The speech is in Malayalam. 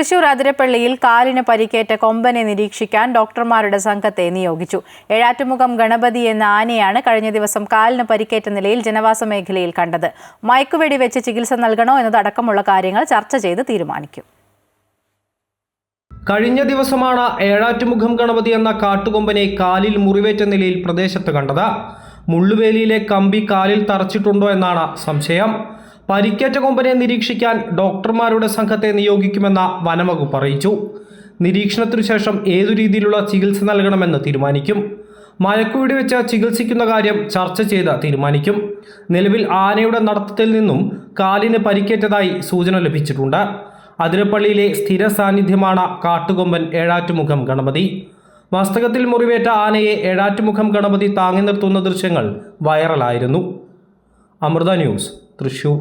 തൃശൂർ അതിരപ്പള്ളിയിൽ കാലിന് പരിക്കേറ്റ കൊമ്പനെ നിരീക്ഷിക്കാൻ ഡോക്ടർമാരുടെ സംഘത്തെ നിയോഗിച്ചു. ഏഴാറ്റുമുഖം ഗണപതി എന്ന ആനയാണ് കഴിഞ്ഞ ദിവസം കാലിന് പരിക്കേറ്റ നിലയിൽ ജനവാസ മേഖലയിൽ കണ്ടത്. മയക്കുവെടി വെച്ച് ചികിത്സ നൽകണോ എന്നതടക്കമുള്ള കാര്യങ്ങൾ ചർച്ച ചെയ്ത് തീരുമാനിക്കും. കഴിഞ്ഞ ദിവസമാണ് ഏഴാറ്റുമുഖം ഗണപതി എന്ന കാട്ടുകൊമ്പനെ കാലിൽ മുറിവേറ്റ നിലയിൽ പ്രദേശത്ത് കണ്ടത്. മുള്ളുവേലിയിലെ കമ്പി കാലിൽ തറച്ചിട്ടുണ്ടോ എന്നാണ് സംശയം. പരിക്കേറ്റ കൊമ്പനെ നിരീക്ഷിക്കാൻ ഡോക്ടർമാരുടെ സംഘത്തെ നിയോഗിക്കുമെന്ന വനംവകുപ്പ് അറിയിച്ചു. നിരീക്ഷണത്തിനു ശേഷം ഏതു രീതിയിലുള്ള ചികിത്സ നൽകണമെന്ന് തീരുമാനിക്കും. മയക്കുവെടി വെച്ച് ചികിത്സിക്കുന്ന കാര്യം ചർച്ച ചെയ്ത് തീരുമാനിക്കും. നിലവിൽ ആനയുടെ നടത്തത്തിൽ നിന്നും കാലിന് പരിക്കേറ്റതായി സൂചന ലഭിച്ചിട്ടുണ്ട്. അതിരപ്പള്ളിയിലെ സ്ഥിര സാന്നിധ്യമാണ് കാട്ടുകൊമ്പൻ ഏഴാറ്റുമുഖം ഗണപതി. മസ്തകത്തിൽ മുറിവേറ്റ ആനയെ ഏഴാറ്റുമുഖം ഗണപതി താങ്ങി നിർത്തുന്ന ദൃശ്യങ്ങൾ വൈറലായിരുന്നു. അമൃത ന്യൂസ്, തൃശൂർ.